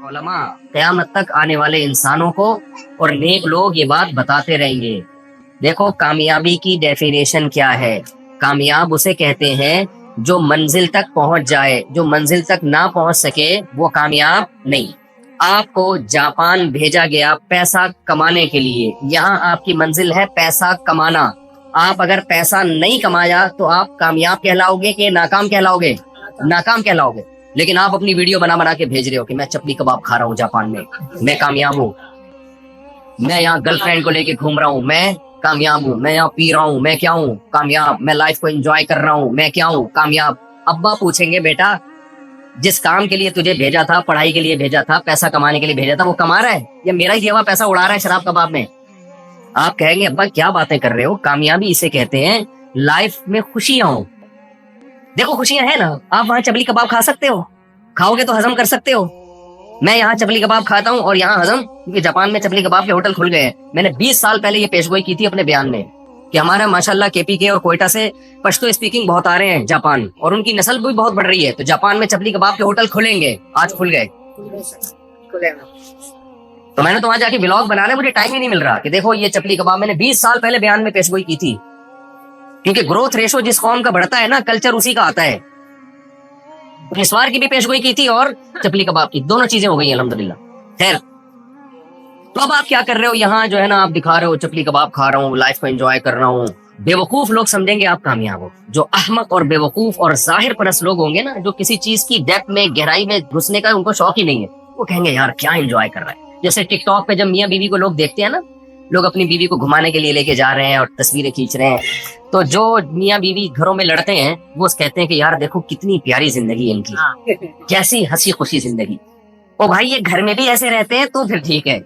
علماء قیامت تک آنے والے انسانوں کو اور نیک لوگ یہ بات بتاتے رہیں گے۔ دیکھو کامیابی کی ڈیفینیشن کیا ہے؟ کامیاب اسے کہتے ہیں جو منزل تک پہنچ جائے، جو منزل تک نہ پہنچ سکے وہ کامیاب نہیں۔ آپ کو جاپان بھیجا گیا پیسہ کمانے کے لیے، یہاں آپ کی منزل ہے پیسہ کمانا۔ آپ اگر پیسہ نہیں کمایا تو آپ کامیاب کہلاؤ گے کہ ناکام کہلاؤ گے؟ ناکام کہلاؤ گے۔ لیکن آپ اپنی ویڈیو بنا بنا کے بھیج رہے ہو کہ میں چپلی کباب کھا رہا ہوں جاپان میں کامیاب ہوں، میں یہاں گرل فرینڈ کو لے کے گھوم رہا ہوں، میں کامیاب ہوں، میں یہاں پی رہا ہوں، میں کیا ہوں؟ کامیاب۔ میں لائف کو انجوائے کر رہا ہوں، میں کیا ہوں؟ کامیاب۔ ابا پوچھیں گے بیٹا جس کام کے لیے تجھے بھیجا تھا، پڑھائی کے لیے بھیجا تھا، پیسہ کمانے کے لیے بھیجا تھا، وہ کما رہا ہے یا میرا ہی دیا ہوا پیسہ اڑا رہا ہے شراب کباب میں؟ آپ کہیں گے ابا کیا باتیں کر رہے ہو، کامیابی اسے کہتے ہیں لائف میں خوشیاں ہوں۔ دیکھو خوشیاں ہیں نا، آپ وہاں چپلی کباب کھا سکتے ہو، کھاؤ گے تو ہضم کر سکتے ہو۔ میں یہاں چپلی کباب کھاتا ہوں اور یہاں ہضم، کیونکہ جاپان میں چپلی کباب کے ہوٹل کھل گئے ہیں۔ میں نے 20 سال پہلے یہ پیشگوئی کی تھی اپنے بیان میں کہ ہمارا ماشاءاللہ کے پی کے اور کوئٹہ سے پشتو اسپیکنگ بہت آ رہے ہیں جاپان، اور ان کی نسل بھی بہت بڑھ رہی ہے، تو جاپان میں چپلی کباب کے ہوٹل کھلیں گے۔ آج کھل گئے، تو میں نے تو وہاں جا کے ولاگ بنانا، مجھے ٹائم ہی نہیں مل رہا کہ دیکھو یہ چپلی کباب میں نے 20 سال پہلے بیان میں پیشگوئی کی تھی، کیونکہ گروتھ ریشو جس قوم کا بڑھتا ہے نا، کلچر اسی کا آتا ہے۔ مسوار کی بھی پیشگوئی کی تھی اور چپلی کباب کی، دونوں چیزیں ہو گئی الحمدللہ۔ خیر، تو اب آپ کیا کر رہے ہو یہاں، جو ہے نا آپ دکھا رہے ہو چپلی کباب کھا رہا ہوں، لائف کو انجوائے کر رہا ہوں۔ بے وقوف لوگ سمجھیں گے آپ کامیاب ہو، جو احمق اور بے وقوف اور ظاہر پرست لوگ ہوں گے نا، جو کسی چیز کی ڈیپتھ میں گہرائی میں گھسنے کا ان کو شوق ہی نہیں ہے، وہ کہیں گے یار کیا انجوائے کر رہا ہے۔ جیسے ٹک ٹاک پہ جب میاں بیوی کو لوگ دیکھتے ہیں نا، لوگ اپنی بیوی کو گھمانے کے لیے لے کے جا رہے ہیں اور تصویریں کھینچ رہے ہیں، تو جو میاں بیوی گھروں میں لڑتے ہیں وہ کہتے ہیں کہ یار دیکھو کتنی پیاری زندگی ہے ان کی، کیسی ہنسی خوشی زندگی۔ او بھائی یہ گھر میں بھی ایسے رہتے ہیں تو پھر ٹھیک ہے،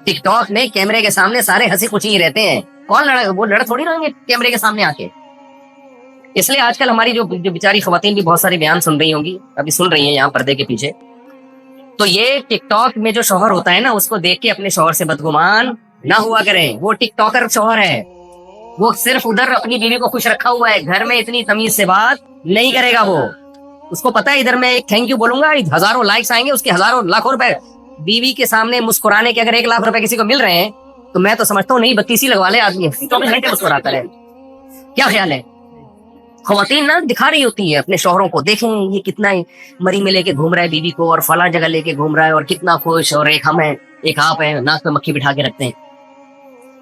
ٹک ٹاک میں کیمرے کے سامنے سارے ہنسی خوشی ہی رہتے ہیں، کون لڑا وہ لڑ تھوڑی رہیں گے کیمرے کے سامنے آ کے۔ اس لیے آج کل ہماری جو بیچاری خواتین بھی بہت سارے بیان سن رہی ہوں گی، ابھی سن رہی ہیں یہاں پردے کے پیچھے، تو یہ ٹک ٹاک میں جو شوہر ہوتا ہے نا، اس کو دیکھ کے اپنے شوہر سے بدگمان نہ ہوا کریں، وہ ٹک ٹاکر شوہر ہے، وہ صرف ادھر اپنی بیوی کو خوش رکھا ہوا ہے، گھر میں اتنی تمیز سے بات نہیں کرے گا وہ۔ اس کو پتا ہے ادھر میں ایک تھینک یو بولوں گا، ہزاروں لائکس آئیں گے، اس کے ہزاروں لاکھوں روپے بیوی کے سامنے مسکرانے کے اگر 1 لاکھ روپے کسی کو مل رہے ہیں تو میں تو سمجھتا ہوں نہیں 32 لگوا لے آدمی، 24 گھنٹے مسکراتا رہے۔ کیا خیال ہے؟ خواتین نہ دکھا رہی ہوتی ہیں اپنے شوہروں کو، دیکھیں یہ کتنا مری میں لے کے گھوم رہا ہے بیوی کو، اور فلاں جگہ لے کے گھوم رہا ہے، اور کتنا خوش، اور ایک ہم ہے ایک آپ ہے، ناک پہ مکھی بٹھا کے رکھتے ہیں۔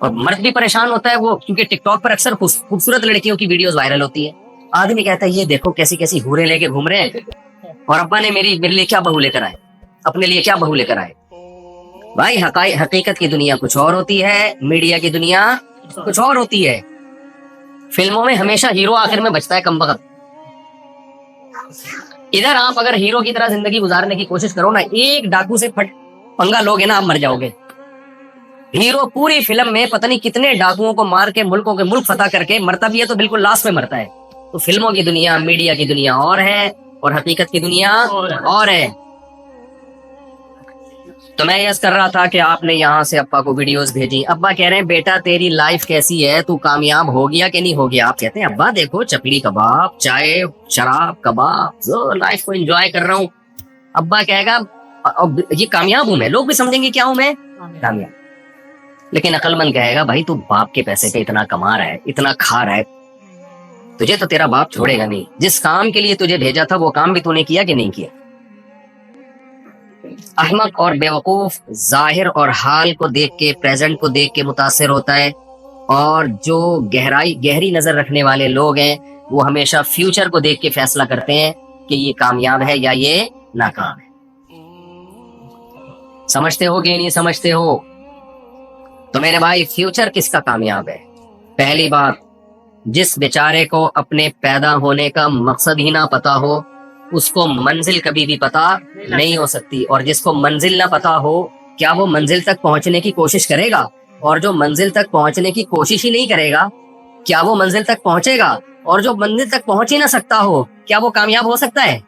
اور مرد بھی پریشان ہوتا ہے وہ، کیونکہ ٹک ٹاک پر اکثر خوبصورت لڑکیوں کی ویڈیوز وائرل ہوتی ہے۔ آدمی کہتا ہے یہ دیکھو کیسی کیسی حوریں لے کے گھوم رہے ہیں، اور ابا نے میرے لیے کیا بہو لے کر آئے، اپنے لیے کیا بہو لے کر آئے۔ بھائی حقیقت کی دنیا کچھ اور ہوتی ہے، میڈیا کی دنیا کچھ اور ہوتی ہے۔ فلموں میں ہمیشہ ہیرو آخر میں بچتا ہے کمبخت۔ ادھر آپ اگر ہیرو کی طرح زندگی گزارنے کی کوشش کرو نا، ایک ڈاکو سے پنگا لوگے نا آپ مر جاؤ گے۔ ہیرو پوری فلم میں پتہ نہیں کتنے ڈاکوؤں کو مار کے ملکوں کے ملک فتح کر کے مرتا بھی ہے تو بالکل لاسٹ میں مرتا ہے۔ تو فلموں کی دنیا، میڈیا کی دنیا اور ہے، اور حقیقت کی دنیا اور ہے۔ تو میں یس کر رہا تھا کہ آپ نے یہاں سے ابا کو ویڈیوز بھیجی، ابا کہہ رہے ہیں بیٹا تیری لائف کیسی ہے، تو کامیاب ہو گیا کہ نہیں ہو گیا؟ آپ کہتے ہیں ابا دیکھو چپلی کباب، چائے، شراب، کباب، لائف کو انجوائے کر رہا ہوں۔ ابا کہے گا یہ کامیاب ہوں میں، لوگ بھی سمجھیں گے کیا ہوں میں؟ کامیاب۔ لیکن عقل مند کہے گا بھائی تو باپ کے پیسے پہ اتنا کما رہا ہے، اتنا کھا رہا ہے، تجھے تو تیرا باپ چھوڑے گا نہیں۔ جس کام کے لیے تجھے بھیجا تھا وہ کام بھی تو نے کیا کہ نہیں کیا؟ احمق اور بیوقوف ظاہر اور حال کو دیکھ کے، پریزنٹ کو دیکھ کے متاثر ہوتا ہے، اور جو گہری نظر رکھنے والے لوگ ہیں وہ ہمیشہ فیوچر کو دیکھ کے فیصلہ کرتے ہیں کہ یہ کامیاب ہے یا یہ ناکام ہے۔ سمجھتے ہو کہ نہیں سمجھتے ہو؟ تو میرے بھائی فیوچر کس کا کامیاب ہے؟ پہلی بات، جس بیچارے کو اپنے پیدا ہونے کا مقصد ہی نہ پتا ہو اس کو منزل کبھی بھی پتا نہیں ہو سکتی، اور جس کو منزل نہ پتا ہو کیا وہ منزل تک پہنچنے کی کوشش کرے گا؟ اور جو منزل تک پہنچنے کی کوشش ہی نہیں کرے گا کیا وہ منزل تک پہنچے گا؟ اور جو منزل تک پہنچ ہی نہ سکتا ہو کیا وہ کامیاب ہو سکتا ہے؟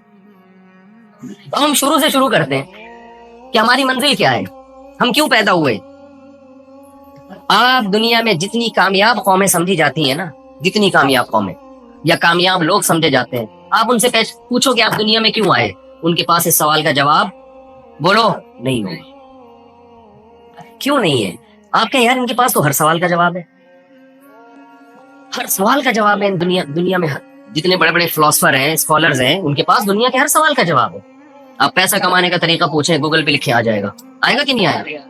تو ہم شروع سے شروع کرتے ہیں کہ ہماری منزل کیا ہے، ہم کیوں پیدا ہوئے۔ آپ دنیا میں جتنی کامیاب قومیں سمجھی جاتی ہیں نا، جتنی کامیاب قومیں یا کامیاب لوگ سمجھے جاتے ہیں، آپ ان سے پوچھو کہ آپ دنیا میں کیوں آئے، ان کے پاس اس سوال کا جواب بولو نہیں ہوگا. کیوں نہیں ہے؟ آپ کہیں یار ان کے پاس تو ہر سوال کا جواب ہے. ہر سوال کا جواب ہے. دنیا میں جتنے بڑے بڑے فلاسفر ہیں، اسکالرز ہیں، ان کے پاس دنیا کے ہر سوال کا جواب ہے. آپ پیسہ کمانے کا طریقہ پوچھیں، گوگل پہ لکھے آ جائے گا. آئے گا کہ نہیں آئے گا؟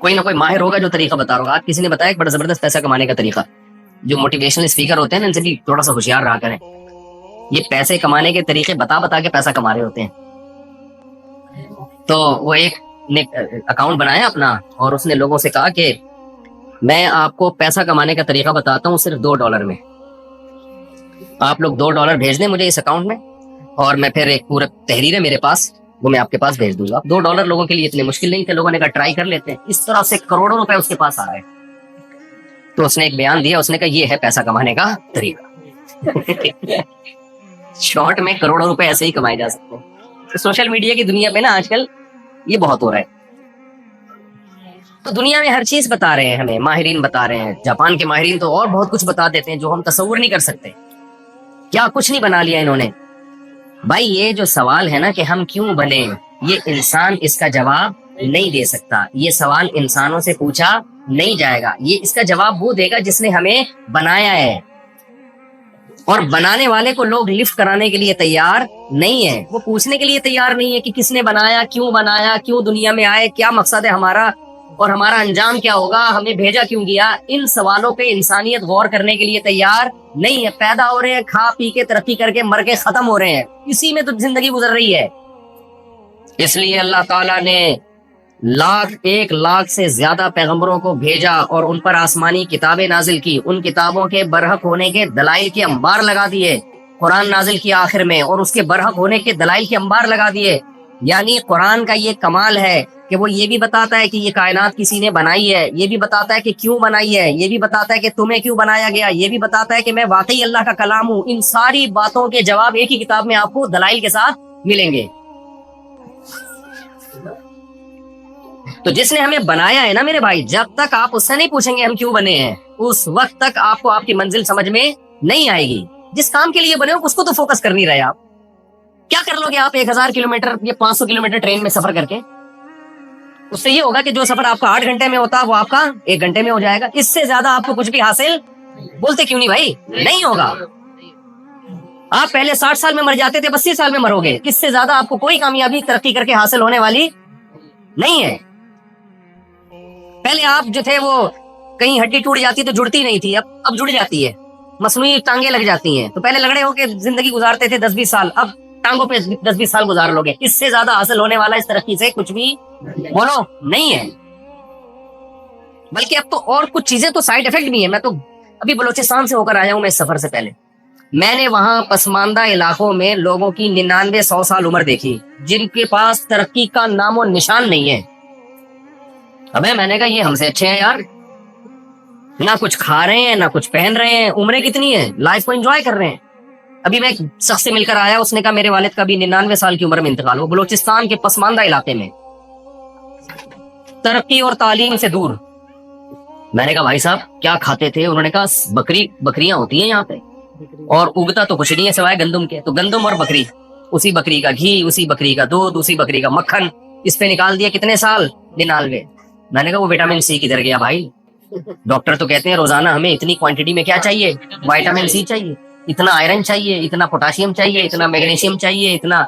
کوئی نہ کوئی ماہر ہوگا جو طریقہ بتا رہا ہوگا. آپ کسی نے بتایا ایک بڑا زبردست پیسہ کمانے کا طریقہ. جو موٹیویشنل اسپیکر ہوتے ہیں نا، ان سے بھی تھوڑا سا ہوشیار رہا کریں. یہ پیسے کمانے کے طریقے بتا بتا کے پیسہ کما رہے ہوتے ہیں. تو وہ ایک نے اکاؤنٹ بنایا اپنا، اور اس نے لوگوں سے کہا کہ میں آپ کو پیسہ کمانے کا طریقہ بتاتا ہوں صرف $2 میں. آپ لوگ $2 بھیج دیں مجھے اس اکاؤنٹ میں، اور میں پھر ایک پورا تحریر ہے میرے پاس، وہ میں آپ کے پاس بھیج دوں گا. $2 لوگوں کے لیے اتنے مشکل نہیں تھے. لوگوں نے کہا ٹرائی کر لیتے ہیں. اس طرح سے کروڑوں روپے اس کے پاس آ رہے. تو اس نے ایک بیان دیا، اس نے کہا یہ ہے پیسہ کمانے کا طریقہ. شارٹ میں کروڑوں روپے ایسے ہی کمائے جا سکتے ہیں. تو سوشل میڈیا کی دنیا پہ نا آج کل یہ بہت ہو رہا ہے. تو دنیا میں ہر چیز بتا رہے ہیں ہمیں، ماہرین بتا رہے ہیں. جاپان کے ماہرین تو اور بہت کچھ بتا دیتے ہیں جو ہم تصور نہیں کر سکتے. کیا کچھ نہیں بنا لیا انہوں نے. بھائی یہ جو سوال ہے نا کہ ہم کیوں بنے، یہ انسان اس کا جواب نہیں دے سکتا. یہ سوال انسانوں سے پوچھا نہیں جائے گا. یہ اس کا جواب وہ دے گا جس نے ہمیں بنایا ہے. اور بنانے والے کو لوگ لفٹ کرانے کے لیے تیار نہیں ہے. وہ پوچھنے کے لیے تیار نہیں ہے کہ کس نے بنایا، کیوں دنیا میں آئے، کیا مقصد ہے ہمارا، اور ہمارا انجام کیا ہوگا، ہمیں بھیجا کیوں گیا. ان سوالوں پہ انسانیت غور کرنے کے لیے تیار نہیں ہے. پیدا ہو رہے ہیں، کھا پی کے ترقی کر کے مر کے ختم ہو رہے ہیں. اسی میں تو زندگی گزر رہی ہے. اس لیے اللہ تعالیٰ نے 1,00,000 سے زیادہ پیغمبروں کو بھیجا اور ان پر آسمانی کتابیں نازل کی. ان کتابوں کے برحق ہونے کے دلائل کے انبار لگا دیے. قرآن نازل کیا آخر میں، اور اس کے برحق ہونے کے دلائل کے انبار لگا دیے. یعنی قرآن کا یہ کمال ہے کہ وہ یہ بھی بتاتا ہے کہ یہ کائنات کسی نے بنائی ہے، یہ بھی بتاتا ہے کہ کیوں بنائی ہے، یہ بھی بتاتا ہے کہ تمہیں کیوں بنایا گیا، یہ بھی بتاتا ہے کہ میں واقعی اللہ کا کلام ہوں. ان ساری باتوں کے جواب ایک ہی کتاب میں آپ کو دلائل کے ساتھ ملیں گے. تو جس نے ہمیں بنایا ہے نا میرے بھائی، جب تک آپ اس سے نہیں پوچھیں گے ہم کیوں بنے ہیں، اس وقت تک آپ کو آپ کی منزل سمجھ میں نہیں آئے گی. جس کام کے لیے بنے ہو اس کو تو فوکس کر نہیں رہے. آپ کیا کر لو گے؟ آپ 1,000 کلومیٹر یا 500 کلومیٹر ٹرین میں سفر کر کے، اس سے یہ ہوگا کہ جو سفر آپ کا 8 گھنٹے میں ہوتا وہ آپ کا 1 گھنٹے میں ہو جائے گا. اس سے زیادہ آپ کو کچھ بھی حاصل، بولتے کیوں نہیں بھائی، نہیں ہوگا. آپ پہلے 60 سال میں مر جاتے تھے، 32 سال میں مرو گے. اس سے زیادہ آپ کو کوئی کامیابی ترقی کر کے حاصل ہونے والی نہیں ہے. پہلے آپ جو تھے وہ کہیں ہڈی ٹوٹ جاتی تو جڑتی نہیں تھی، اب جڑ جاتی ہے. مصنوعی ٹانگیں لگ جاتی ہیں. تو پہلے لگڑے ہو کے زندگی گزارتے تھے 10-20 سال، اب ٹانگوں پہ 10-20 سال گزار لو گے. اس سے زیادہ حاصل ہونے والا اس ترقی سے کچھ بھی بولو نہیں ہے. بلکہ اب تو اور کچھ چیزیں تو سائیڈ افیکٹ بھی ہیں. میں تو ابھی بلوچستان سے ہو کر آیا ہوں. میں اس سفر سے پہلے میں نے وہاں پسماندہ علاقوں میں لوگوں کی 99-100 سال عمر دیکھی، جن کے پاس ترقی کا نام و نشان نہیں ہے. ابے میں نے کہا یہ ہم سے اچھے ہیں یار، نہ کچھ کھا رہے ہیں، نہ کچھ پہن رہے ہیں، عمریں کتنی ہیں، لائف کو انجوائے کر رہے ہیں. ابھی میں ایک شخص سے مل کر آیا، اس نے کہا میرے والد کا بھی 99 سال کی عمر میں انتقال ہو، بلوچستان کے پسماندہ علاقے میں، ترقی اور تعلیم سے دور. میں نے کہا بھائی صاحب کیا کھاتے تھے؟ انہوں نے کہا بکریاں ہوتی ہیں یہاں پہ، اور اگتا تو کچھ نہیں ہے سوائے گندم کے. تو گندم اور بکری، اسی بکری کا گھی، اسی بکری کا دودھ، اسی بکری کا مکھن، اس پہ نکال دیا کتنے سال، 99. میں نے کہا وہ وٹامن سی کدھر گیا بھائی؟ ڈاکٹر تو کہتے ہیں روزانہ ہمیں اتنی کوانٹٹی میں کیا چاہیے، وٹامن سی چاہیے، اتنا آئرن چاہیے، اتنا پوٹاشیم چاہیے، اتنا میگنیشیم چاہیے، اتنا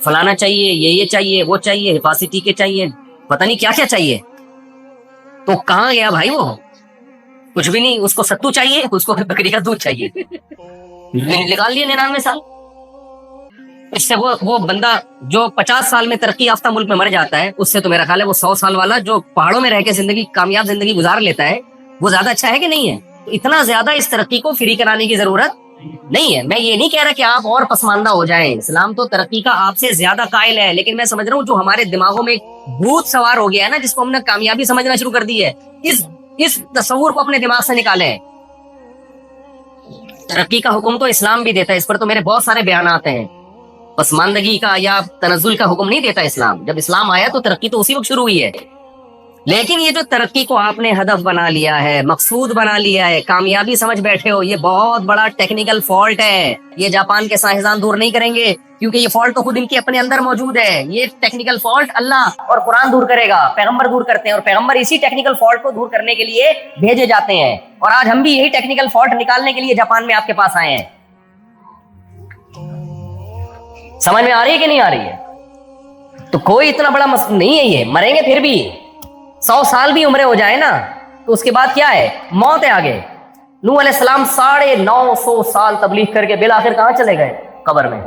فلانا چاہیے، یہ چاہیے، وہ چاہیے، حفاظتی کے چاہیے، پتہ نہیں کیا کیا چاہیے. تو کہاں گیا بھائی وہ؟ کچھ بھی نہیں. اس کو ستو چاہیے، اس کو بکری کا دودھ چاہیے. نکال لیے 99 سال. اس سے وہ بندہ جو 50 سال میں ترقی یافتہ ملک میں مر جاتا ہے، اس سے تو میرا خیال ہے وہ 100 سال والا جو پہاڑوں میں رہ کے کامیاب زندگی گزار لیتا ہے، وہ زیادہ اچھا ہے کہ نہیں ہے؟ تو اتنا زیادہ اس ترقی کو فری کرانے کی ضرورت نہیں ہے. میں یہ نہیں کہہ رہا کہ آپ اور پسماندہ ہو جائیں. اسلام تو ترقی کا آپ سے زیادہ قائل ہے. لیکن میں سمجھ رہا ہوں جو ہمارے دماغوں میں بھوت سوار ہو گیا ہے نا، جس کو ہم نے کامیابی سمجھنا شروع کر دی ہے، اس تصور کو اپنے دماغ سے نکالیں. ترقی کا حکم تو اسلام بھی دیتا ہے، اس پر تو میرے بہت سارے بیانات ہیں. پسماندگی کا یا تنزل کا حکم نہیں دیتا اسلام. جب اسلام آیا تو ترقی تو اسی وقت شروع ہوئی ہے. لیکن یہ جو ترقی کو آپ نے ہدف بنا لیا ہے, مقصود بنا لیا ہے, کامیابی سمجھ بیٹھے ہو, یہ بہت بڑا ٹیکنیکل فالٹ ہے. یہ جاپان کے سائنسدان دور نہیں کریں گے, کیونکہ یہ فالٹ تو خود ان کے اپنے اندر موجود ہے. یہ ٹیکنیکل فالٹ اللہ اور قرآن دور کرے گا, پیغمبر دور کرتے ہیں, اور پیغمبر اسی ٹیکنیکل فالٹ کو دور کرنے کے لیے بھیجے جاتے ہیں. اور آج ہم بھی یہی ٹیکنیکل فالٹ نکالنے کے لیے جاپان میں آپ کے پاس آئے ہیں. سمجھ میں آ رہی ہے کہ نہیں آ رہی ہے؟ تو کوئی اتنا بڑا مسئلہ نہیں ہے. یہ مریں گے پھر بھی 100 سال بھی عمریں ہو جائے نا, تو اس کے بعد کیا ہے؟ موت ہے آگے. نوح علیہ السلام 950 سال تبلیغ کر کے بالآخر کہاں چلے گئے؟ قبر میں.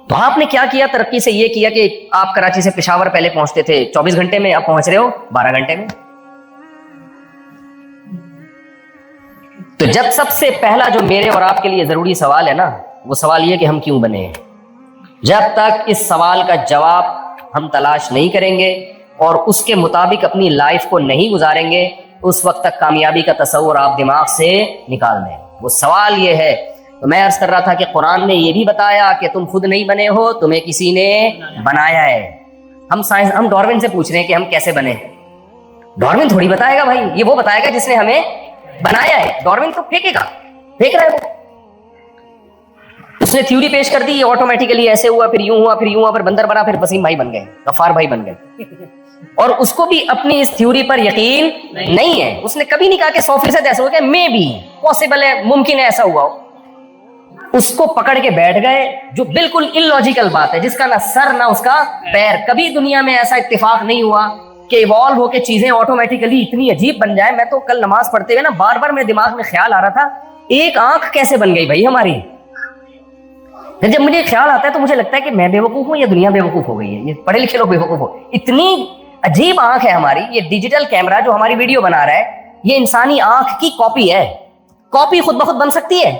تو آپ نے کیا کیا؟ ترقی سے یہ کیا کہ آپ کراچی سے پشاور پہلے پہنچتے تھے 24 گھنٹے میں, اب پہنچ رہے ہو 12 گھنٹے میں. تو جب سب سے پہلا جو میرے اور آپ کے لیے ضروری سوال ہے نا, وہ سوال یہ کہ ہم کیوں بنے ہیں. جب تک اس سوال کا جواب ہم تلاش نہیں کریں گے اور اس کے مطابق اپنی لائف کو نہیں گزاریں گے, اس وقت تک کامیابی کا تصور آپ دماغ سے نکال دیں. وہ سوال یہ ہے. تو میں عرض کر رہا تھا کہ قرآن نے یہ بھی بتایا کہ تم خود نہیں بنے ہو, تمہیں کسی نے بنایا ہے. ہم ڈارون سے پوچھ رہے ہیں کہ ہم کیسے بنے. ڈارون تھوڑی بتائے گا بھائی, یہ وہ بتائے گا جس نے ہمیں بنایا ہے. ڈارون تو پھینکے گا, پھینک رہا ہے وہ. اس نے تھیوری پیش کر دی, یہ آٹومیٹیکلی ایسے ہوا, پھر یوں ہوا, پھر یوں ہوا, پھر بندر بنا, پھر وسیم بھائی بن گئے, غفار بھائی بن گئے. اور اس کو بھی اپنی اس تھیوری پر یقین نہیں ہے. اس نے کبھی نہیں کہا کہ 100% ایسا ہو گیا, میں بھی پاسبل ہے, ممکن ہے ایسا ہوا ہو. اس کو پکڑ کے بیٹھ گئے جو بالکل illogical بات ہے, جس کا نہ سر نہ اس کا پیر. کبھی دنیا میں ایسا اتفاق نہیں ہوا کہ ایوالو ہو کے چیزیں آٹومیٹیکلی اتنی عجیب بن جائے. میں تو کل نماز پڑھتے ہوئے نا بار بار میرے دماغ میں خیال آ رہا تھا, ایک آنکھ کیسے بن گئی بھائی ہماری. جب مجھے خیال آتا ہے تو مجھے لگتا ہے کہ میں بے وقوف ہوں یا دنیا بے وقوف ہو گئی ہے, یہ پڑھے لکھے لوگ بے وقوف ہو. اتنی عجیب آنکھ ہے ہماری. یہ ڈیجیٹل کیمرہ جو ہماری ویڈیو بنا رہا ہے, یہ انسانی آنکھ کی کاپی ہے. کاپی خود بخود بن سکتی ہے؟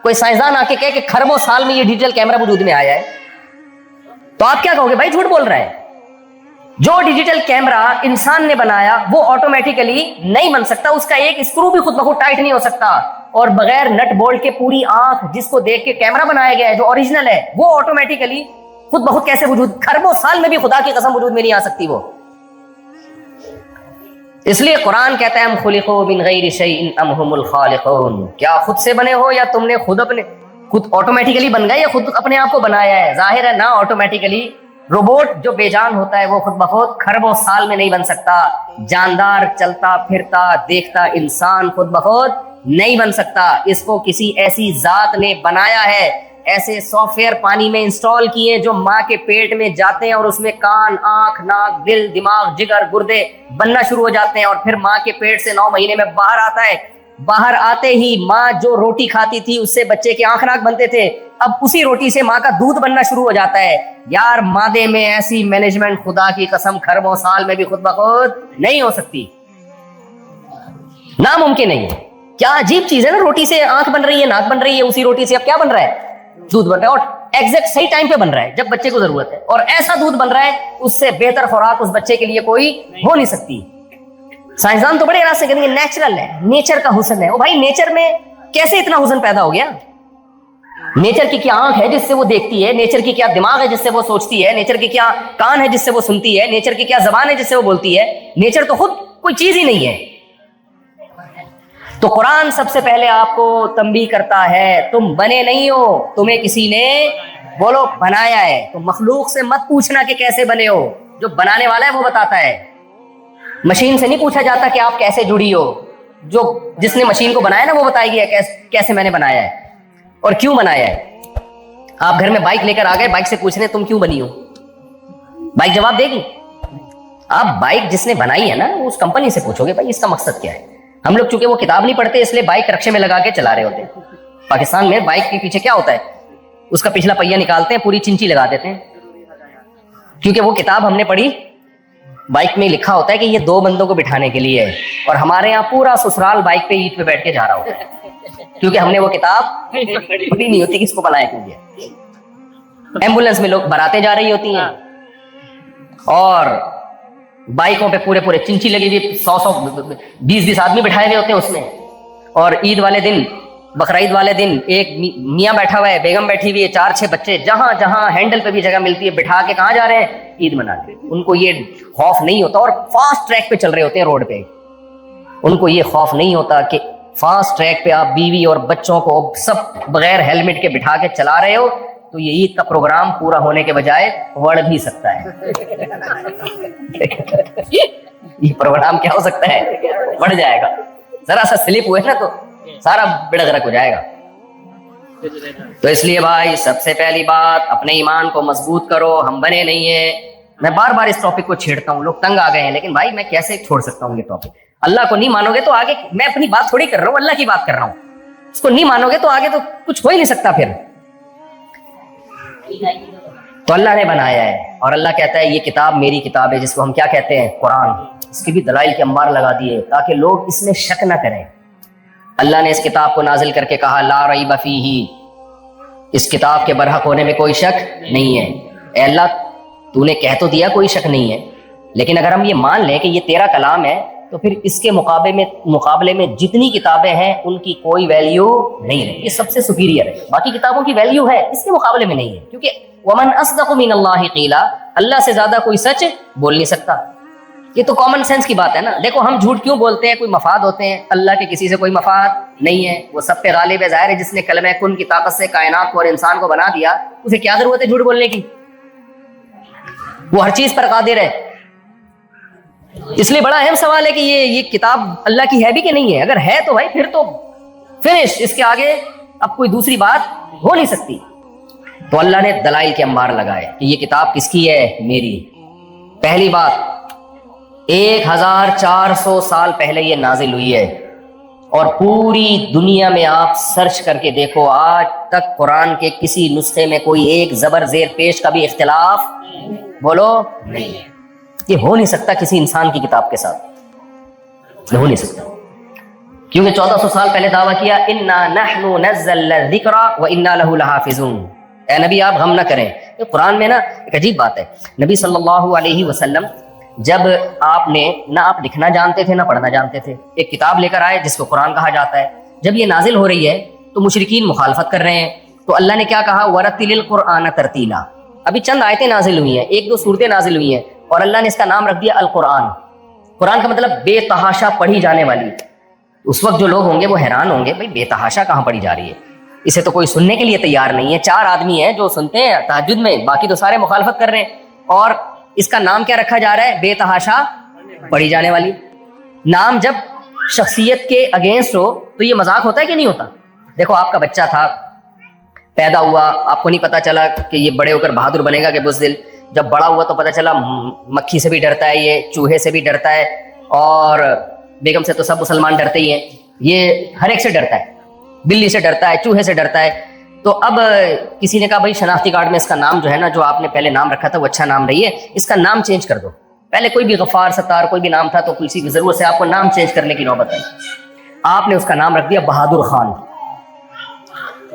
کوئی سائنسدان آ کے کہے کہ کھربوں سال میں یہ ڈیجیٹل کیمرہ وجود میں آیا ہے, تو آپ کیا کہو گے؟ بھائی جھوٹ بول رہا ہے. جو ڈیجیٹل کیمرہ انسان نے بنایا وہ آٹومیٹیکلی نہیں بن سکتا. اس کا ایک اسکرو بھی خود بخود ٹائٹ نہیں ہو سکتا. اور بغیر نٹ بولٹ کے پوری آنکھ جس کو دیکھ کے کیمرہ بنایا گیا ہے, جو اوریجنل ہے, وہ آٹومیٹیکلی خود بخود کیسے وجود؟ کھربوں سال میں بھی خدا کی قسم وجود میں نہیں آ سکتی وہ. اس لیے قرآن کہتا ہے ہم خلقوا من غیر شیء ام هم الخالقون. کیا خود سے بنے ہو یا تم نے خود آٹومیٹیکلی بن گئے یا خود اپنے آپ کو بنایا ہے؟ ظاہر ہے نہ آٹومیٹیکلی. روبوٹ جو بے جان ہوتا ہے وہ خود بخود کھربوں سال میں نہیں بن سکتا. جاندار چلتا پھرتا دیکھتا انسان خود بخود نہیں بن سکتا. اس کو کسی ایسی ذات نے بنایا ہے. ایسے سافٹ ویئر پانی میں انسٹال کیے جو ماں کے پیٹ میں جاتے ہیں اور اس میں کان, آنکھ, ناک, دل, دماغ, جگر, گردے بننا شروع ہو جاتے ہیں, اور پھر ماں کے پیٹ سے 9 مہینے میں باہر آتا ہے. باہر آتے ہی ماں جو روٹی کھاتی تھی اس سے بچے کے آنکھ ناک بنتے تھے, اب اسی روٹی سے ماں کا دودھ بننا شروع ہو جاتا ہے. یار مادے میں ایسی مینجمنٹ خدا کی قسم کھربوں سال میں بھی خود بخود نہیں ہو سکتی, ناممکن نہیں ہے. کیا عجیب چیز ہے نا, روٹی سے آنکھ بن رہی ہے, ناک بن رہی ہے, اسی روٹی سے اب کیا بن رہا ہے؟ دودھ بن رہا ہے, اور ایگزیکٹ صحیح ٹائم پہ بن رہا ہے جب بچے کو ضرورت ہے, اور ایسا دودھ بن رہا ہے اس سے بہتر خوراک اس بچے کے لیے کوئی ہو نہیں سکتی. سائنسدان تو بڑے راستے کہیں گے نیچرل ہے, نیچر کا حسن ہے. او بھائی نیچر میں کیسے اتنا حسن پیدا ہو گیا؟ نیچر کی کیا آنکھ ہے جس سے وہ دیکھتی ہے؟ نیچر کی کیا دماغ ہے جس سے وہ سوچتی ہے؟ نیچر کی کیا کان ہے جس سے وہ سنتی ہے؟ نیچر کی کیا زبان ہے جس سے وہ بولتی ہے؟ نیچر تو خود کوئی چیز ہی نہیں ہے. تو قرآن سب سے پہلے آپ کو تنبیہ کرتا ہے تم بنے نہیں ہو, تمہیں کسی نے بولو بنایا ہے. تو مخلوق سے مت پوچھنا کہ کیسے بنے ہو, جو بنانے والا ہے وہ بتاتا ہے. مشین سے نہیں پوچھا جاتا کہ آپ کیسے جڑی ہو, جو جس نے مشین کو بنایا نا وہ بتائے گی کیسے میں نے بنایا ہے اور کیوں بنایا ہے. آپ گھر میں بائک لے کر آ گئے, بائک سے پوچھ رہے تم کیوں بنی ہو, بائک جواب دے گی. آپ بائک جس نے بنائی ہے نا اس کمپنی سے پوچھو گے بھائی اس کا مقصد کیا ہے. ہم لوگ چونکہ وہ کتاب نہیں پڑھتے اس لیے بائک رکشے میں لگا کے چلا رہے ہوتے ہیں. پاکستان میں بائک کے پیچھے کیا ہوتا ہے, اس کا پچھلا پہیہ نکالتے ہیں, پوری چنچی لگا دیتے ہیں, کیونکہ وہ کتاب ہم نے پڑھی, بائک میں لکھا ہوتا ہے کہ یہ 2 بندوں کو بٹھانے کے لیے ہے. اور ہمارے یہاں پورا سسرال بائک پہ عید پہ بیٹھ کے جا رہا ہوتا ہے, کیونکہ ہم نے وہ کتاب پڑھی نہیں ہوتی کس کو بنایا کیوں گیا. ایمبولینس میں لوگ براتیں جا رہی ہوتی ہیں اور بائکوں پہ پورے چنچی لگی ہوئی, 100 20 آدمی بٹھائے ہوئے ہوتے ہیں اس میں, اور عید والے دن بقرعید والے دن ایک میاں بیٹھا ہوا ہے, بیگم بیٹھی ہوئی ہے, 4-6 بچے, جہاں جہاں ہینڈل پہ بھی جگہ ملتی ہے بٹھا کے کہاں جا رہے ہیں, عید منانے. ان کو یہ خوف نہیں ہوتا, اور فاسٹ ٹریک پہ چل رہے ہوتے ہیں روڈ پہ, ان کو یہ خوف نہیں ہوتا کہ فاسٹ ٹریک پہ آپ بیوی اور بچوں کو سب بغیر ہیلمٹ کے بٹھا کے چلا رہے ہو, تو یہ عید کا پروگرام پورا ہونے کے بجائے بڑھ بھی سکتا ہے. یہ پروگرام کیا ہو سکتا ہے, بڑھ جائے گا. ذرا سا سلپ ہوئے نا تو سارا بیڑا غرق ہو جائے گا. تو اس لیے بھائی سب سے پہلی بات اپنے ایمان کو مضبوط کرو. ہم بنے نہیں ہیں, میں بار بار اس ٹاپک کو چھیڑتا ہوں, لوگ تنگ آ گئے ہیں, لیکن بھائی میں کیسے چھوڑ سکتا ہوں یہ ٹاپک. اللہ کو نہیں مانو گے تو آگے, میں اپنی بات تھوڑی کر رہا ہوں, اللہ کی بات کر رہا ہوں. اس کو نہیں مانو گے تو آگے تو کچھ ہو ہی نہیں سکتا پھر. تو اللہ نے بنایا ہے, اور اللہ کہتا ہے یہ کتاب میری کتاب ہے, جس کو ہم کیا کہتے ہیں, قرآن. اس کی بھی دلائل کے انبار لگا دیے تاکہ لوگ اس میں شک نہ کریں. اللہ نے اس کتاب کو نازل کر کے کہا لا ریب فیہ, اس کتاب کے برحق ہونے میں کوئی شک نہیں ہے. اے اللہ تو نے کہہ تو دیا کوئی شک نہیں ہے, لیکن اگر ہم یہ مان لیں کہ یہ تیرا کلام ہے, تو پھر اس کے مقابلے میں جتنی کتابیں ہیں ان کی کوئی ویلیو نہیں رہی. یہ سب سے سپیریئر ہے. باقی کتابوں کی ویلیو ہے, اس کے مقابلے میں نہیں ہے, کیونکہ ومن اصدق من اللہ قیلا, اللہ سے زیادہ کوئی سچ بول نہیں سکتا. یہ تو کامن سینس کی بات ہے نا. دیکھو ہم جھوٹ کیوں بولتے ہیں, کوئی مفاد ہوتے ہیں, اللہ کے کسی سے کوئی مفاد نہیں ہے, وہ سب پہ غالب ہے. ظاہر ہے جس نے کلمہ کن کی طاقت سے کائنات کو اور انسان کو بنا دیا, اسے کیا ضرورت ہے جھوٹ بولنے کی, وہ ہر چیز پر قادر ہے. اس لیے بڑا اہم سوال ہے کہ یہ کتاب اللہ کی ہے بھی کہ نہیں ہے. اگر ہے تو بھائی پھر تو فنش, اس کے آگے اب کوئی دوسری بات ہو نہیں سکتی. تو اللہ نے دلائل کے انبار لگائے کہ یہ کتاب کس کی ہے, میری. پہلی بات 1400 سال پہلے یہ نازل ہوئی ہے, اور پوری دنیا میں آپ سرچ کر کے دیکھو آج تک قرآن کے کسی نسخے میں کوئی ایک زبر زیر پیش کا بھی اختلاف بولو نہیں. یہ ہو نہیں سکتا کسی انسان کی کتاب کے ساتھ, یہ ہو نہیں سکتا, کیونکہ 1400 سال پہلے دعویٰ کیا انا نحن نزلنا الذکر وانا له لحافظون. اے نبی آپ غم نہ کریں. قرآن میں نا ایک عجیب بات ہے, نبی صلی اللہ علیہ وسلم جب آپ نے نہ آپ لکھنا جانتے تھے نہ پڑھنا جانتے تھے, ایک کتاب لے کر آئے جس کو قرآن کہا جاتا ہے. جب یہ نازل ہو رہی ہے تو مشرکین مخالفت کر رہے ہیں, تو اللہ نے کیا کہا ورتل القرآن ترتیلا. ابھی چند آیتیں نازل ہوئی ہیں, 1-2 سورتیں نازل ہوئی ہیں, اور اللہ نے اس کا نام رکھ دیا القرآن. قرآن کا مطلب بے تحاشا پڑھی جانے والی. اس وقت جو لوگ ہوں گے وہ حیران ہوں گے, بھائی بے تحاشا کہاں پڑھی جا رہی ہے, اسے تو کوئی سننے کے لیے تیار نہیں ہے. 4 آدمی ہیں جو سنتے ہیں تہجد میں, باقی تو سارے مخالفت کر رہے ہیں, اور اس کا نام کیا رکھا جا رہا ہے, بے تحاشا پڑھی جانے والی. نام جب شخصیت کے اگینسٹ ہو تو یہ مذاق ہوتا ہے کہ نہیں ہوتا. دیکھو آپ کا بچہ تھا, پیدا ہوا, آپ کو نہیں پتا چلا کہ یہ بڑے ہو کر بہادر بنے گا کہ بزدل. جب بڑا ہوا تو پتا چلا مکھی سے بھی ڈرتا ہے, یہ چوہے سے بھی ڈرتا ہے, اور بیگم سے تو سب مسلمان ڈرتے ہی ہیں, یہ ہر ایک سے ڈرتا ہے, بلی سے ڈرتا ہے, چوہے سے ڈرتا ہے. تو اب کسی نے کہا بھائی شناختی کارڈ میں اس کا نام جو ہے نا, جو آپ نے پہلے نام رکھا تھا وہ اچھا نام نہیں ہے, اس کا نام چینج کر دو. پہلے کوئی بھی غفار ستار کوئی بھی نام تھا, تو کسی کی ضرورت سے آپ کو نام چینج کرنے کی نوبت آئی. آپ نے اس کا نام رکھ دیا بہادر خان.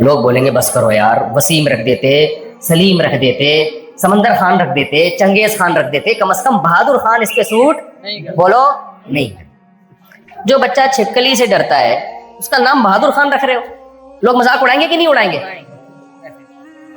لوگ بولیں گے بس کرو یار, وسیم رکھ دیتے, سلیم رکھ دیتے, سمندر خان رکھ دیتے, چنگیز خان رکھ دیتے, کم از کم بہادر خان اس پہ سوٹ بولو نہیں. جو بچہ چھپکلی سے ڈرتا ہے اس کا نام بہادر خان رکھ رہے ہو, لوگ مذاق اڑائیں گے کہ نہیں اڑائیں گے.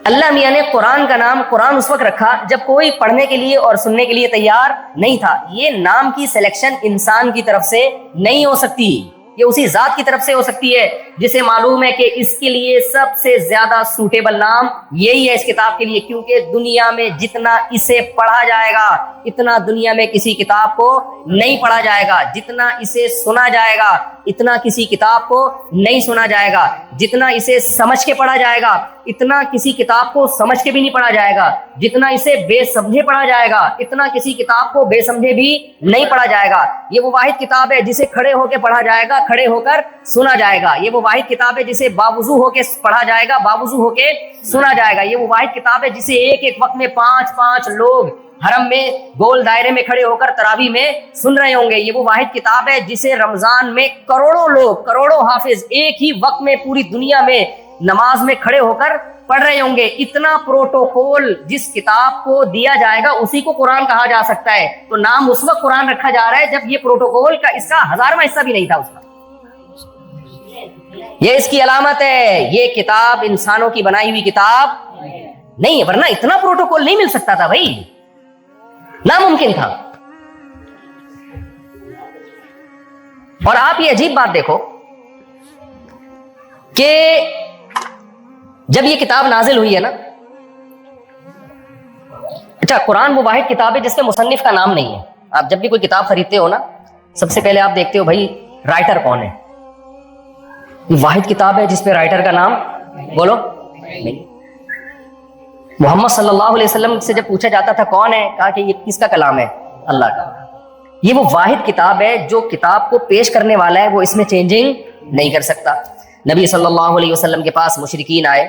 اللہ میاں نے قرآن کا نام قرآن اس وقت رکھا جب کوئی پڑھنے کے لیے اور سننے کے لیے تیار نہیں تھا. یہ نام کی سلیکشن انسان کی طرف سے نہیں ہو سکتی, یہ اسی ذات کی طرف سے ہو سکتی ہے جسے معلوم ہے کہ اس کے لیے سب سے زیادہ سوٹیبل نام یہی ہے اس کتاب کے لیے. کیونکہ دنیا میں جتنا اسے پڑھا جائے گا اتنا دنیا میں کسی کتاب کو نہیں پڑھا جائے گا, جتنا اسے سنا جائے گا اتنا کسی کتاب کو نہیں سنا جائے گا, جتنا اسے سمجھ کے پڑھا جائے گا اتنا کسی کتاب کو سمجھ کے بھی نہیں پڑھا جائے گا, جتنا اسے بے سمجھے پڑھا جائے گا اتنا کسی کتاب کو بے سمجھے بھی نہیں پڑھا جائے گا. یہ وہ واحد کتاب ہے جسے کھڑے ہو کے پڑھا جائے گا, کھڑے ہو کر سنا جائے گا. یہ وہ واحد کتاب ہے جسے باوضو ہو کے پڑھا جائے گا, باوضو ہو کے سنا جائے گا. یہ وہ واحد کتاب ہے جسے ایک ایک وقت میں 5 لوگ حرم میں گول دائرے میں کھڑے ہو کر تراویح میں سن رہے ہوں گے. یہ وہ واحد کتاب ہے جسے رمضان میں کروڑوں لوگ, کروڑوں حافظ ایک ہی وقت میں پوری دنیا میں نماز میں کھڑے ہو کر پڑھ رہے ہوں گے. اتنا پروٹوکول جس کتاب کو دیا جائے گا اسی کو قرآن کہا جا سکتا ہے. تو نام اس وقت قرآن رکھا جا رہا ہے جب یہ پروٹوکول کا اس کا 1000واں حصہ بھی نہیں تھا اس کا. یہ اس کی علامت ہے. یہ کتاب انسانوں کی بنائی ہوئی کتاب نہیں ہے, ورنہ اتنا پروٹوکول نہیں مل سکتا تھا بھائی, ناممکن تھا. اور آپ یہ عجیب بات دیکھو کہ جب یہ کتاب نازل ہوئی ہے نا, اچھا قرآن وہ واحد کتاب ہے جس میں مصنف کا نام نہیں ہے. آپ جب بھی کوئی کتاب خریدتے ہو نا, سب سے پہلے آپ دیکھتے ہو بھائی رائٹر کون ہے. یہ واحد کتاب ہے جس پہ رائٹر کا نام بولو نہیں. محمد صلی اللہ علیہ وسلم سے جب پوچھا جاتا تھا کون ہے, کہا کہ یہ کس کا کلام ہے, اللہ کا. یہ وہ واحد کتاب ہے جو کتاب کو پیش کرنے والا ہے وہ اس میں چینجنگ نہیں کر سکتا. نبی صلی اللہ علیہ وسلم کے پاس مشرکین آئے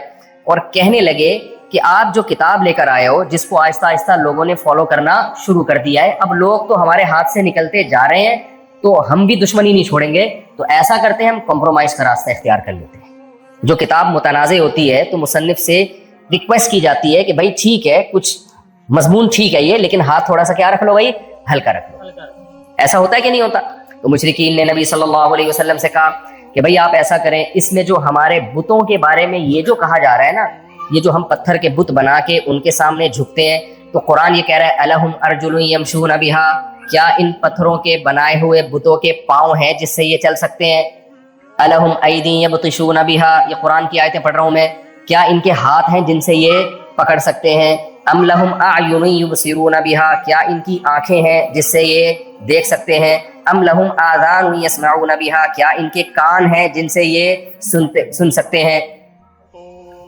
اور کہنے لگے کہ آپ جو کتاب لے کر آئے ہو, جس کو آہستہ آہستہ لوگوں نے فالو کرنا شروع کر دیا ہے, اب لوگ تو ہمارے ہاتھ سے نکلتے جا رہے ہیں, تو ہم بھی دشمنی نہیں چھوڑیں گے, تو ایسا کرتے ہیں ہم کمپرومائز کا راستہ اختیار کر لیتے ہیں. جو کتاب متنازع ہوتی ہے تو مصنف سے ریکویسٹ کی جاتی ہے کہ بھائی ٹھیک ہے, کچھ مضمون ٹھیک ہے یہ, لیکن ہاتھ تھوڑا سا کیا رکھ لو بھائی, ہلکا رکھ لو. ایسا ہوتا ہے کہ نہیں ہوتا؟ تو مشرکین نے نبی صلی اللہ علیہ وسلم سے کہا کہ بھئی آپ ایسا کریں, اس میں جو ہمارے بتوں کے بارے میں یہ جو کہا جا رہا ہے نا, یہ جو ہم پتھر کے بت بنا کے ان کے سامنے جھکتے ہیں, تو قرآن یہ کہہ رہا ہے الہم ارجل یمشون بہا, کیا ان پتھروں کے بنائے ہوئے بتوں کے پاؤں ہیں جس سے یہ چل سکتے ہیں؟ الہم ایدی یبطشون بہا, یہ قرآن کی آیتیں پڑھ رہا ہوں میں, کیا ان کے ہاتھ ہیں جن سے یہ پکڑ سکتے ہیں؟ ام لہم اعین یبصرون بہا, کیا ان کی آنکھیں ہیں جس سے یہ دیکھ سکتے ہیں؟ ام لہم آذان یسمعون بہا, کیا ان کے کان ہیں جن سے یہ سن سکتے ہیں؟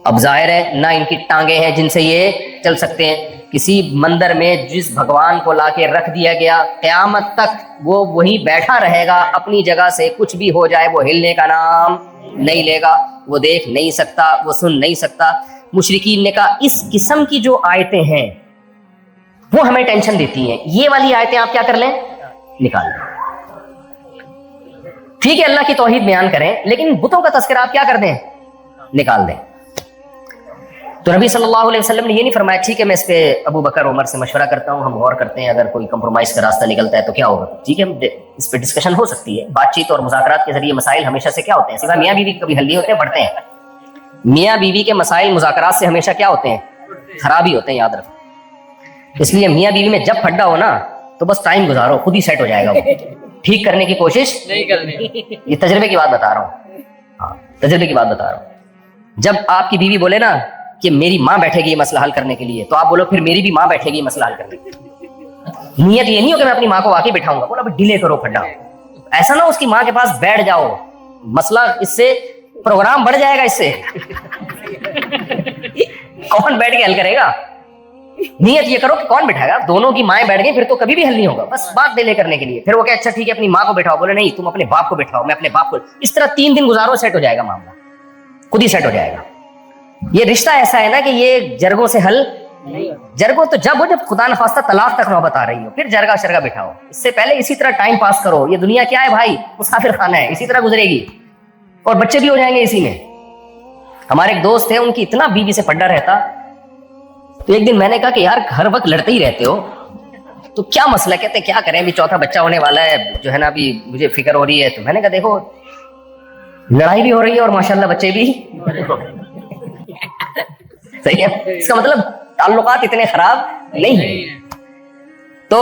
اب ظاہر ہے نہ ان کی ٹانگیں ہیں جن سے یہ چل سکتے ہیں. کسی مندر میں جس بھگوان کو لا کے رکھ دیا گیا, قیامت تک وہ وہیں بیٹھا رہے گا اپنی جگہ سے, کچھ بھی ہو جائے وہ ہلنے کا نام نہیں لے گا, وہ دیکھ نہیں سکتا, وہ سن نہیں سکتا. مشرکین نے کہا اس قسم کی جو آیتیں ہیں وہ ہمیں ٹینشن دیتی ہیں, یہ والی آیتیں آپ کیا کر لیں, نکال لیں. ٹھیک ہے اللہ کی توحید بیان کریں, لیکن بتوں کا تذکرہ آپ کیا کر دیں, نکال دیں. تو نبی صلی اللہ علیہ وسلم نے یہ نہیں فرمایا ٹھیک ہے میں اس پہ ابو بکر عمر سے مشورہ کرتا ہوں, ہم غور کرتے ہیں, اگر کوئی کمپرومائز کا راستہ نکلتا ہے تو کیا ہوگا, ٹھیک ہے اس پہ ڈسکشن ہو سکتی ہے. بات چیت اور مذاکرات کے ذریعے مسائل ہمیشہ سے کیا ہوتے ہیں, سوائے میاں بیوی کبھی حل نہیں ہوتے ہیں, بڑھتے ہیں. میاں بیوی کے مسائل مذاکرات سے ہمیشہ کیا ہوتے ہیں, خراب ہی ہوتے ہیں, یاد رکھو. اس لیے میاں بیوی میں جب پھڈا ہو نا تو بس ٹائم گزارو, خود ہی سیٹ ہو جائے گا, وہ ٹھیک کرنے کی کوشش نہیں کرنی. یہ تجربے کی بات بتا رہا ہوں, ہاں تجربے کی بات بتا رہا ہوں. جب آپ کی بیوی بولے نا کہ میری ماں بیٹھے گی یہ مسئلہ حل کرنے کے لیے, تو آپ بولو پھر میری بھی ماں بیٹھے گی یہ مسئلہ حل کرنے کے لیے. نیت یہ نہیں ہو کہ میں اپنی ماں کو واقعی بٹھاؤں گا, بولا ڈیلے کرو پھڈا. ایسا نہ اس کی ماں کے پاس بیٹھ جاؤ, مسئلہ اس سے پروگرام بڑھ جائے گا, اس سے کون بیٹھ کے حل کرے گا. نیت یہ کرو کہ کون بٹھائے گا, دونوں کی مائیں بیٹھ گئی پھر تو کبھی بھی حل نہیں ہوگا, بس بات ڈیلے کرنے کے لیے. پھر وہ کہ اچھا ٹھیک ہے اپنی ماں کو بٹھاؤ, بولے نہیں تم اپنے باپ کو بٹھاؤ, میں اپنے باپ کو. اس طرح 3 دن گزارو, سیٹ ہو جائے گا معاملہ, خود ہی سیٹ ہو جائے گا. یہ رشتہ ایسا ہے نا کہ یہ جرگوں سے حل, جرگوں تو جب ہو جب خدا نخواستہ طلاق تک نوبت آ رہی ہو, پھر جرگا شرگا بٹھاؤ. اس سے پہلے اسی طرح ٹائم پاس کرو. یہ دنیا کیا ہے بھائی, مسافر خانہ ہے, اسی طرح گزرے گی, اور بچے بھی ہو جائیں گے اسی میں. ہمارے ایک دوست تھے, ان کی اتنا بیوی سے پڈا رہتا, تو ایک دن میں نے کہا کہ یار ہر وقت لڑتے ہی رہتے ہو, تو کیا مسئلہ؟ کہتے کیا کریں, ابھی چوتھا بچہ ہونے والا ہے جو ہے نا, ابھی مجھے فکر ہو رہی ہے. تو میں نے کہا دیکھو لڑائی بھی ہو رہی ہے اور ماشاءاللہ بچے بھی صحیح ہے, اس کا مطلب تعلقات اتنے خراب نہیں ہیں. تو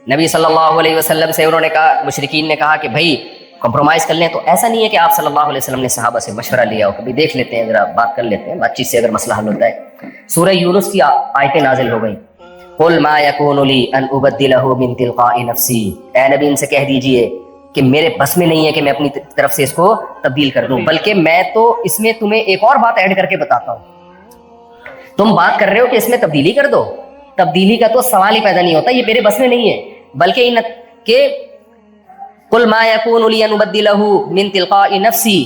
نبی صلی اللہ علیہ وسلم سے انہوں نے کہا, مشرکین نے کہا کہ بھائی کمپرومائز کر لیں. تو ایسا نہیں ہے کہ آپ صلی اللہ علیہ وسلم نے صحابہ سے مشورہ لیا ہو, کبھی دیکھ لیتے ہیں, ذرا بات کر لیتے ہیں, بات چیت سے اگر مسئلہ حل ہوتا ہے. سورہ یونس کی آیتیں نازل ہو گئی, قل ما یکون لی ان ابدلہ من تلقاء نفسی, اے نبی ان سے کہہ دیجئے کہ میرے بس میں نہیں ہے کہ میں اپنی طرف سے اس کو تبدیل کر دوں, بلکہ میں تو اس میں تمہیں ایک اور بات ایڈ کر کے بتاتا ہوں. تم بات کر رہے ہو کہ اس میں تبدیلی کر دو, تبدیلی کا تو سوال ہی پیدا نہیں ہوتا, یہ میرے بس میں نہیں ہے. بلکہ قل ما یکون لی ان ابدلہ من تلقاء نفسی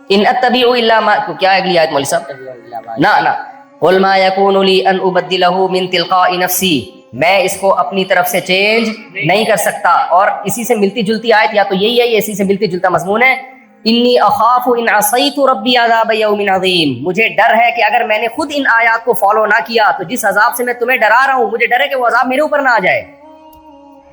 ان اتبع الا ما, کیا ہے اگلی آیت مولوی صاحب, نہ قل ما یکون لی ان ابدلہ من تلقاء نفسی, میں اس کو اپنی طرف سے چینج نہیں کر سکتا. اور اسی سے ملتی جلتی آیت یا تو یہی ہے, یہ اسی سے ملتی جلتا مضمون ہے, انی اخاف ان عصیت ربی عذاب یوم عظیم, مجھے ڈر ہے کہ اگر میں نے خود ان آیات کو فالو نہ کیا تو جس عذاب سے میں تمہیں ڈرا رہا ہوں, مجھے ڈر ہے کہ وہ عذاب میرے اوپر نہ آ جائے.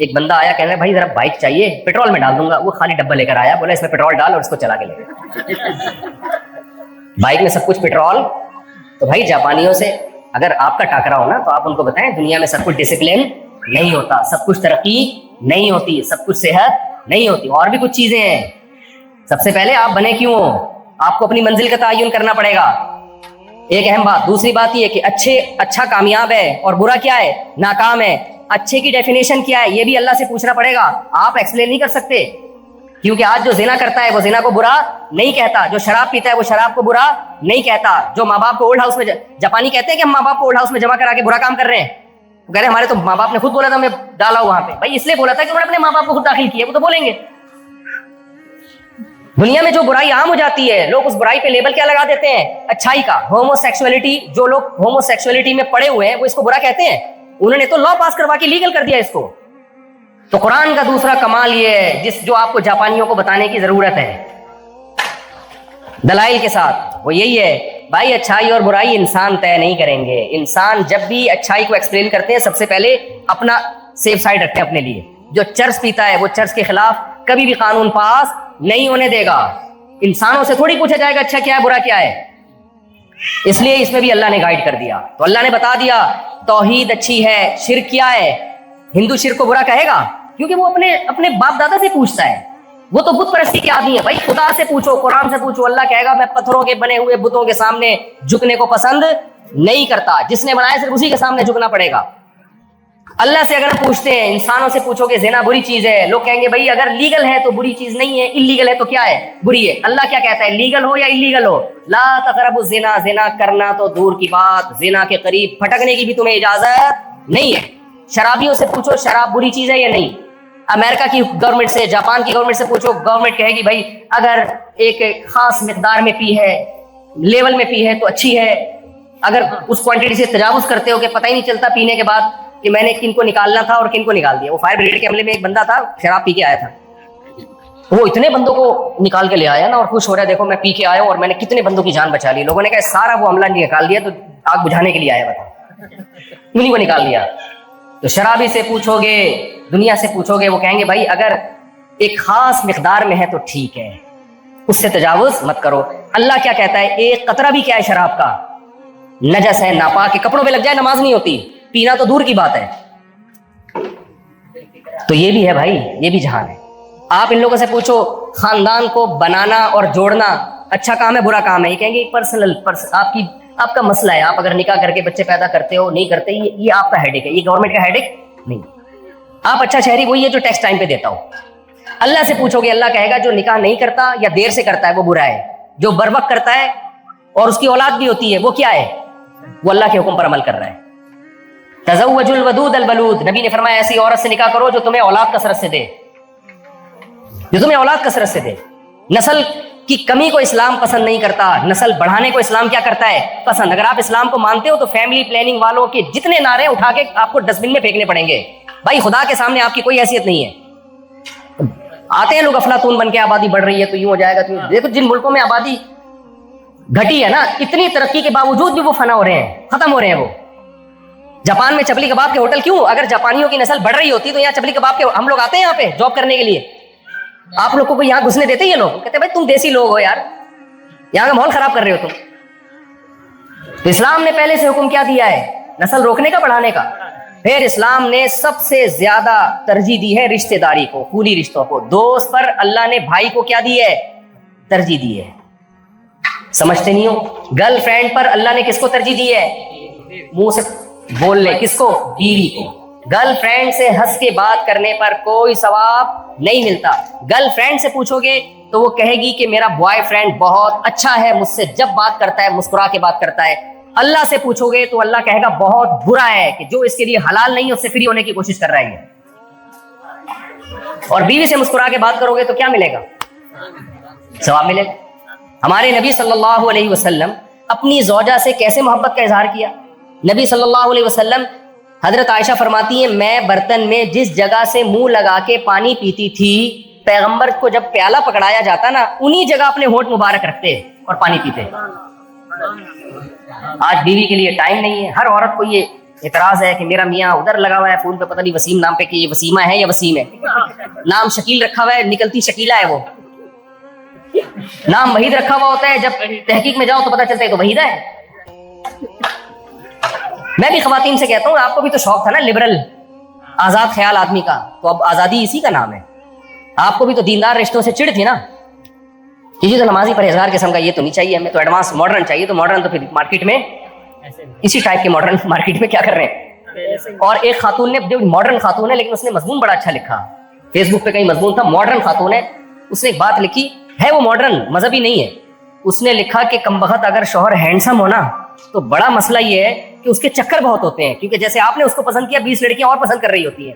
ایک بندہ آیا کہنے بھائی ذرا بائک چاہیے, پیٹرول میں ڈال دوں گا. وہ خالی ڈبہ لے کر آیا, بولا اس میں پیٹرول ڈال اور اس کو چلا کے لے. بائک میں سب کچھ پیٹرول. تو بھائی جاپانیوں سے اگر آپ کا ٹاکرا ہو نا تو آپ ان کو بتائیں دنیا میں سب کچھ ڈسپلن نہیں ہوتا, سب کچھ ترقی نہیں ہوتی, سب کچھ صحت نہیں ہوتی, اور بھی کچھ چیزیں ہیں. سب سے پہلے آپ بنے کیوں ہو, آپ کو اپنی منزل کا تعین کرنا پڑے گا, ایک اہم بات. دوسری بات یہ کہ اچھا کامیاب ہے اور برا کیا ہے, ناکام ہے. اچھے کی ڈیفینیشن کیا ہے یہ بھی اللہ سے پوچھنا پڑے گا. آپ ایکسپلین نہیں کر سکتے, کیونکہ آج جو زنا کرتا ہے وہ زنا کو برا نہیں کہتا, جو شراب پیتا ہے وہ شراب کو برا نہیں کہتا, جو ماں باپ کو اولڈ ہاؤس میں, جاپانی کہتے ہیں کہ ہم ماں باپ کو اولڈ ہاؤس میں جمع کرا کے برا کام کر رہے ہیں. وہ کہہ رہے ہیں ہمارے تو ماں باپ نے خود بولا تھا ہمیں ڈالا وہاں پہ. بھائی اس لیے بولا تھا کہ انہوں نے اپنے ماں باپ کو خود داخل کیا, وہ تو بولیں گے. دنیا میں جو برائی عام ہو جاتی ہے لوگ اس برائی پہ لیبل کیا لگا دیتے ہیں, اچھائی کا. ہومو سیکسولیٹی, جو لوگ ہومو سیکسولیٹی میں پڑے ہوئے ہیں وہ اس کو برا کہتے ہیں. انہوں نے تو لا پاس کروا کے لیگل کر دیا اس کو. تو قرآن کا دوسرا کمال یہ ہے جو آپ کو جاپانیوں کو بتانے کی ضرورت ہے دلائل کے ساتھ, وہ یہی ہے بھائی اچھائی اور برائی انسان طے نہیں کریں گے. انسان جب بھی اچھائی کو ایکسپلین کرتے ہیں سب سے پہلے اپنا سیف سائڈ رکھتے ہیں اپنے لیے. جو چرس پیتا ہے وہ چرس کے خلاف کبھی بھی قانون پاس نہیں ہونے دے گا. انسانوں سے تھوڑی پوچھا جائے گا اچھا کیا ہے برا کیا ہے. اس لیے اس میں بھی اللہ نے گائیڈ کر دیا. تو اللہ نے بتا دیا توحید اچھی ہے, شرک کیا ہے. ہندو شرک کو برا کہے گا کیونکہ وہ اپنے باپ دادا سے پوچھتا ہے, وہ تو بت پرستی کے آدمی ہے. بھائی خدا سے پوچھو, قرآن سے پوچھو, اللہ کہے گا میں پتھروں کے بنے ہوئے بتوں کے سامنے جھکنے کو پسند نہیں کرتا. جس نے بنایا صرف اسی کے سامنے جھکنا پڑے گا. اللہ سے اگر پوچھتے ہیں, انسانوں سے پوچھو کہ زنا بری چیز ہے, لوگ کہیں گے بھائی اگر لیگل ہے تو بری چیز نہیں ہے, انلیگل ہے تو کیا ہے, بری ہے. اللہ کیا کہتا ہے, لیگل ہو یا انلیگل ہو, لا تقربوا الزنا, زنا کرنا تو دور کی بات, زنا کے قریب پھٹکنے کی بھی تمہیں اجازت نہیں ہے. شرابیوں سے پوچھو شراب بری چیز ہے یا نہیں. امریکہ کی گورنمنٹ سے, جاپان کی گورنمنٹ سے پوچھو, گورنمنٹ کہے گی بھائی اگر ایک خاص مقدار میں پی ہے, لیول میں پی ہے تو اچھی ہے. اگر اس کوانٹٹی سے تجاوز کرتے ہو کہ پتہ ہی نہیں چلتا پینے کے بعد کہ میں نے کن کو نکالنا تھا اور کن کو نکال دیا. وہ فائر بریگیڈ کے عملے میں ایک بندہ تھا شراب پی کے آیا تھا, وہ اتنے بندوں کو نکال کے لے آیا نا, اور خوش ہو رہا ہے دیکھو میں پی کے آیا ہوں اور میں نے کتنے بندوں کی جان بچا لی. لوگوں نے کہا سارا وہ عملہ نکال دیا تو آگ بجھانے کے لیے آیا, بتا انہیں کو نکال دیا. تو شرابی سے پوچھو گے, دنیا سے پوچھو گے, وہ کہیں گے بھائی اگر ایک خاص مقدار میں ہے تو ٹھیک ہے, اس سے تجاوز مت کرو. اللہ کیا کہتا ہے, ایک قطرہ بھی کیا ہے شراب کا نجس ہے, ناپاک ہے, کپڑوں پہ لگ جائے نماز نہیں ہوتی, پینا تو دور کی بات ہے. تو یہ بھی ہے بھائی, یہ بھی جہان ہے. آپ ان لوگوں سے پوچھو خاندان کو بنانا اور جوڑنا اچھا کام ہے برا کام ہے, یہ کہیں گے پرسنل آپ کا مسئلہ ہے. آپ اگر نکاح کر کے بچے پیدا کرتے ہو نہیں کرتے, یہ آپ کا ہیڈک ہے, یہ گورنمنٹ کا ہیڈک نہیں. آپ اچھا شہری وہی ہے جو ٹیکس ٹائم پہ دیتا ہو. اللہ سے پوچھو گے, اللہ کہے گا جو نکاح نہیں کرتا یا دیر سے کرتا ہے وہ برا ہے, جو بر وقت کرتا ہے اور اس کی اولاد بھی ہوتی ہے وہ کیا ہے, وہ اللہ کے حکم پر عمل کر رہا ہے. تزوج الودود البلود, نبی نے فرمایا ایسی عورت سے نکاح کرو جو تمہیں اولاد کثرت سے دے, جو تمہیں اولاد کثرت سے دے. نسل کی کمی کو اسلام پسند نہیں کرتا, نسل بڑھانے کو اسلام کیا کرتا ہے, پسند. اگر آپ اسلام کو مانتے ہو تو فیملی پلاننگ والوں کے جتنے نعرے اٹھا کے آپ کو ڈسٹ بن میں پھینکنے پڑیں گے. بھائی خدا کے سامنے آپ کی کوئی حیثیت نہیں ہے. آتے ہیں لوگ افلاطون بن کے, آبادی بڑھ رہی ہے تو یوں ہو جائے گا. دیکھو جن ملکوں میں آبادی گھٹی ہے نا, اتنی ترقی کے باوجود بھی وہ فنا ہو رہے ہیں, ختم ہو رہے ہیں. وہ جاپان میں چپلی کباب کے ہوٹل کیوں, اگر جاپانیوں کی نسل بڑھ رہی ہوتی تو یہاں چپلی کباب کے ہم لوگ آتے ہیں یہاں پہ جاب کرنے کے لیے. آپ لوگوں کو یہاں گھسنے دیتے یہ لوگ, کہتے ہیں بھائی تم دیسی لوگ ہو یار, یہاں کا ماحول خراب کر رہے ہو تم. تو اسلام نے پہلے سے حکم کیا دیا ہے, نسل روکنے کا, بڑھانے کا. پھر اسلام نے سب سے زیادہ ترجیح دی ہے رشتہ داری کو, پوری رشتوں کو. دوست پر اللہ نے بھائی کو کیا دی ہے, ترجیح دی ہے. سمجھتے نہیں ہو. گرل فرینڈ پر اللہ نے کس کو ترجیح دی ہے, منہ سے بول لے, کس کو, بیوی کو. گرل فرینڈ سے ہنس کے بات کرنے پر کوئی ثواب نہیں ملتا. گرل فرینڈ سے پوچھو گے تو وہ کہے گی کہ میرا بوائے فرینڈ بہت اچھا ہے, مجھ سے جب بات کرتا ہے مسکرا کے بات کرتا ہے. اللہ سے پوچھو گے تو اللہ کہے گا بہت برا ہے کہ جو اس کے لیے حلال نہیں اس سے فری ہونے کی کوشش کر رہا ہے. اور بیوی سے مسکرا کے بات کرو گے تو کیا ملے گا, ثواب ملے گا. ہمارے نبی صلی اللہ علیہ وسلم اپنی زوجہ سے کیسے محبت کا اظہار کیا. نبی صلی اللہ علیہ وسلم, حضرت عائشہ فرماتی ہیں میں برتن میں جس جگہ سے منہ لگا کے پانی پیتی تھی, پیغمبر کو جب پیالہ پکڑایا جاتا نا انہی جگہ اپنے ہونٹ مبارک رکھتے اور پانی پیتے. آج بیوی کے لیے ٹائم نہیں ہے. ہر عورت کو یہ اعتراض ہے کہ میرا میاں ادھر لگا ہوا ہے فون پہ پتہ نہیں وسیم نام پہ کہ یہ وسیمہ ہے یا وسیم ہے, نام شکیل رکھا ہوا ہے نکلتی شکیلا ہے, وہ نام وحید رکھا ہوا ہوتا ہے جب تحقیق میں جاؤ تو پتہ چلتا ہے تو وحیدہ ہے. میں بھی خواتین سے کہتا ہوں آپ کو بھی تو شوق تھا نا لبرل آزاد خیال آدمی کا, تو اب آزادی اسی کا نام ہے. آپ کو بھی تو دیندار رشتوں سے چڑ تھی نا, کسی تو نمازی پرہیزگار قسم کا یہ تو نہیں چاہیے ہمیں, تو ایڈوانس ماڈرن چاہیے. تو ماڈرن تو پھر مارکیٹ میں اسی ٹائپ کے ماڈرن مارکیٹ میں کیا کر رہے ہیں. اور ایک خاتون نے, جو ماڈرن خاتون ہے لیکن اس نے مضمون بڑا اچھا لکھا, فیس بک پہ کہیں مضمون تھا, ماڈرن خاتون ہے, اس نے ایک بات لکھی ہے, وہ ماڈرن مذہبی نہیں ہے. اس نے لکھا کہ کمبخت اگر شوہر ہینڈسم ہونا تو بڑا مسئلہ یہ ہے کہ اس کے چکر بہت ہوتے ہیں, کیونکہ جیسے آپ نے اس کو پسند کیا 20 لڑکیاں اور پسند کر رہی ہوتی ہیں,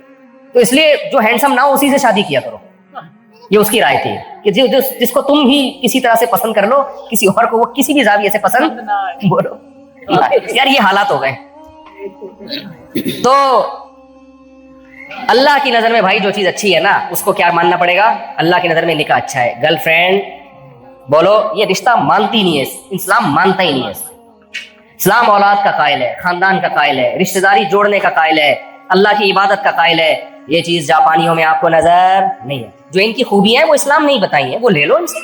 تو اس لیے جو ہینڈسم نہ ہو اسی سے شادی کیا کرو. یہ اس کی رائے تھی کہ جس کو تم ہی کسی طرح سے پسند کر لو, کسی اور کو وہ کسی بھی زاویے سے پسند بولو. یار یہ حالات ہو گئے. تو اللہ کی نظر میں بھائی جو چیز اچھی ہے نا اس کو کیا ماننا پڑے گا, اللہ کی نظر میں نکاح اچھا ہے. گرل فرینڈ بولو یہ رشتہ مانتی نہیں ہے, اسلام مانتا ہی نہیں ہے. اسلام اولاد کا قائل ہے, خاندان کا قائل ہے, رشتہ داری جوڑنے کا قائل ہے, اللہ کی عبادت کا قائل ہے. یہ چیز جاپانیوں میں آپ کو نظر نہیں ہے. جو ان کی خوبیاں ہیں وہ اسلام نہیں بتائی ہیں, وہ لے لو ان سے,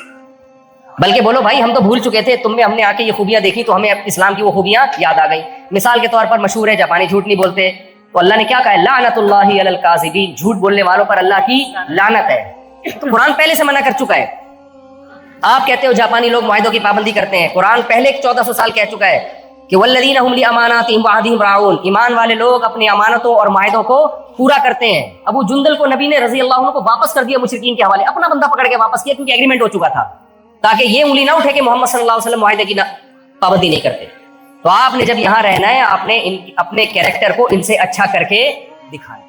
بلکہ بولو بھائی ہم تو بھول چکے تھے, تم میں ہم نے آ کے یہ خوبیاں دیکھی تو ہمیں اسلام کی وہ خوبیاں یاد آ گئی. مثال کے طور پر مشہور ہے جاپانی جھوٹ نہیں بولتے, تو اللہ نے کیا کہا ہے, لعنت اللہ علی الکاذبین, جھوٹ بولنے والوں پر اللہ کی لعنت ہے. تو قرآن پہلے سے منع کر چکا ہے. آپ کہتے ہو جاپانی لوگ معاہدوں کی پابندی کرتے ہیں, قرآن پہلے 1400 سال کہہ چکا ہے کہ والذین هم لاماناتهم وعهدهم راعون, ایمان والے لوگ اپنی امانتوں اور معاہدوں کو پورا کرتے ہیں. ابو جندل کو نبی نے رضی اللہ عنہ کو واپس کر دیا مشرکین کے حوالے, اپنا بندہ پکڑ کے واپس کیا کیونکہ ایگریمنٹ ہو چکا تھا, تاکہ یہ انگلی نہ اٹھے کہ محمد صلی اللہ علیہ وسلم معاہدے کی پابندی نہیں کرتے. تو آپ نے جب یہاں رہنا ہے اپنے کیریکٹر کو ان سے اچھا کر کے دکھائیں.